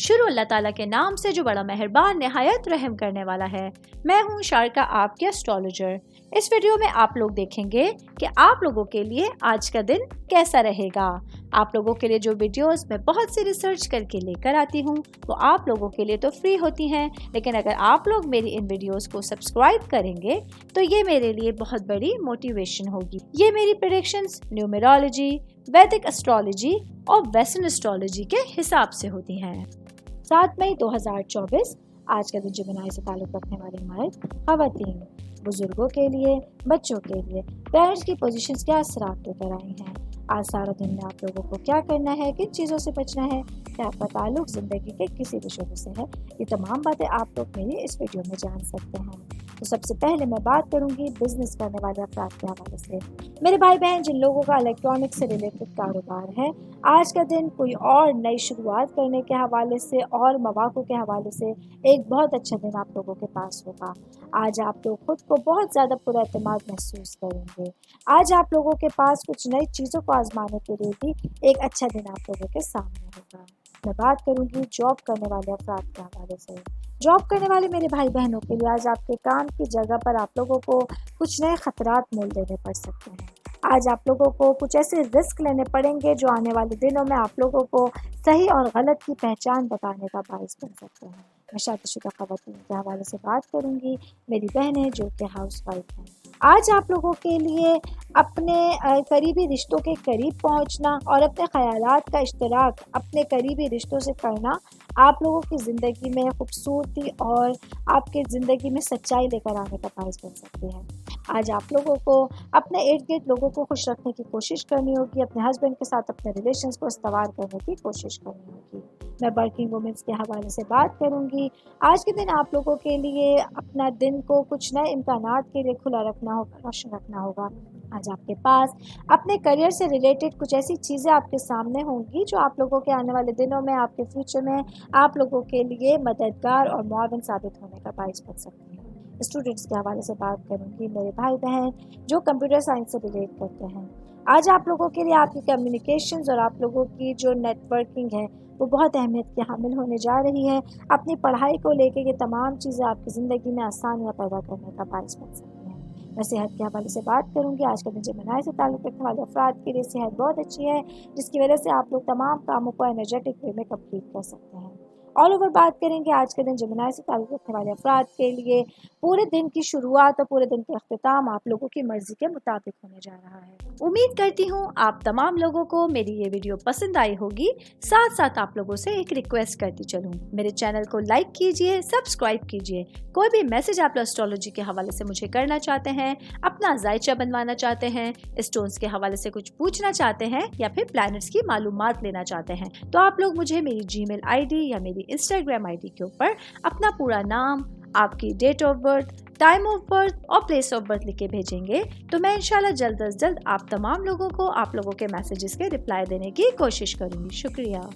शुरू अल्लाह ताला के नाम से जो बड़ा मेहरबान निहायत रहम करने वाला है। मैं हूँ शारका, आपके एस्ट्रोलॉजर। इस वीडियो में आप लोग देखेंगे कि आप लोगों के लिए आज का दिन कैसा रहेगा। आप लोगों के लिए जो वीडियोस मैं बहुत सी रिसर्च करके लेकर आती हूँ वो आप लोगों के लिए तो फ्री होती हैं, लेकिन अगर आप लोग मेरी इन वीडियोस को सब्सक्राइब करेंगे तो ये मेरे लिए बहुत बड़ी मोटिवेशन होगी। ये मेरी प्रेडिक्शंस न्यूमेरोलॉजी, वैदिक एस्ट्रोलॉजी और वेस्टर्न एस्ट्रोलॉजी के हिसाब से होती हैं। 7 मई 2024 आज का दिन जेमिनी से ताल्लुक़ रखने वाले हमारे खवातीन, बुजुर्गों के लिए, बच्चों के लिए पेरेंट्स की पोजीशंस क्या असरात लेकर आई हैं। आज सारा दिन में आप लोगों को क्या करना है, किन चीज़ों से बचना है, क्या आपका ताल्लुक ज़िंदगी के किसी भी शोबे से है, ये तमाम बातें आप लोग मेरी इस वीडियो में जान सकते हैं। तो सबसे पहले मैं बात करूंगी बिजनेस करने वाले अफराद के हवाले से। मेरे भाई बहन जिन लोगों का इलेक्ट्रॉनिक से रिलेटेड कारोबार है, आज का दिन कोई और नई शुरुआत करने के हवाले से और मौक़ों के हवाले से एक बहुत अच्छा दिन आप लोगों के पास होगा। आज आप लोग खुद को बहुत ज़्यादा पुरएतमाद महसूस करेंगे। आज आप लोगों के पास कुछ नई चीज़ों को आजमाने के लिए भी एक अच्छा दिन आप लोगों के सामने होगा। मैं बात करूंगी जॉब करने वाले अफराद के हवाले से। जॉब करने वाले मेरे भाई बहनों के लिए आज आपके काम की जगह पर आप लोगों को कुछ नए खतरात मोल देने पड़ सकते हैं। आज आप लोगों को कुछ ऐसे रिस्क लेने पड़ेंगे जो आने वाले दिनों में आप लोगों को सही और गलत की पहचान बताने का बाइस बन सकते हैं। मैं शादीशुदा ख़वातीन के हवाले से बात करूंगी, मेरी बहनें जो कि हाउस वाइफ हैं। आज आप लोगों के लिए अपने करीबी रिश्तों के करीब पहुंचना और अपने ख़यालात का इश्तराक अपने करीबी रिश्तों से करना आप लोगों की ज़िंदगी में खूबसूरती और आपके ज़िंदगी में सच्चाई लेकर आने का बाइस बन सकती है। आज आप लोगों को अपने इर्द गिर्द लोगों को खुश रखने की कोशिश करनी होगी, अपने हस्बैंड के साथ अपने रिलेशंस को इस्तवार करने की कोशिश करनी होगी। मैं वर्किंग वुमेन्स के हवाले से बात करूंगी। आज के दिन आप लोगों के लिए अपना दिन को कुछ नए इम्कानात के लिए खुला रखना होगा, रोशन रखना होगा। आज आपके पास अपने करियर से रिलेटेड कुछ ऐसी चीज़ें आपके सामने होंगी जो आप लोगों के आने वाले दिनों में, आपके फ्यूचर में आप लोगों के लिए मददगार और मुआविन साबित होने का बाइस बन सकती है। स्टूडेंट्स के हवाले से बात करूंगी, मेरे भाई बहन जो कंप्यूटर साइंस से रिलेट करते हैं। आज आप लोगों के लिए आपकी कम्युनिकेशंस और आप लोगों की जो नेटवर्किंग है वो बहुत अहमियत की हामिल होने जा रही है। अपनी पढ़ाई को लेकर ये तमाम चीज़ें आपकी ज़िंदगी में आसानियाँ पैदा करने का बाइस बन सकती हैं। मैं सेहत के हवाले से बात करूंगी। आज के दिन जेमिनी से ताल्लुक़ रखने वाले अफराद के लिए सेहत बहुत अच्छी है, जिसकी वजह से आप लोग तमाम कामों को एनर्जेटिक वे में कंप्लीट कर सकते हैं। ऑल ओवर बात करेंगे आज के दिन जेमिनी से ताल्लुक़ रखने वाले अफराद के लिए पूरे दिन की शुरुआत और पूरे दिन का अख्तिताम आप लोगों की मर्जी के मुताबिक होने जा रहा है। उम्मीद करती हूँ आप तमाम लोगों को मेरी ये वीडियो पसंद आई होगी। साथ साथ आप लोगों से एक रिक्वेस्ट करती चलूँ, मेरे चैनल को लाइक कीजिए, सब्सक्राइब कीजिए। कोई भी मैसेज आप एस्ट्रोलॉजी के हवाले से मुझे करना चाहते हैं, अपना जायचा बनवाना चाहते हैं, स्टोन्स के हवाले से कुछ पूछना चाहते हैं या फिर प्लैनेट्स की मालूमात लेना चाहते हैं, तो आप लोग मुझे मेरी जीमेल आईडी या मेरी इंस्टाग्राम आईडी के ऊपर अपना पूरा नाम, आपकी date of birth, time of birth और प्लेस ऑफ बर्थ लिख के भेजेंगे तो मैं इंशाल्लाह जल्द अज जल्द आप तमाम लोगों को आप लोगों के मैसेजेस के रिप्लाई देने की कोशिश करूँगी। शुक्रिया।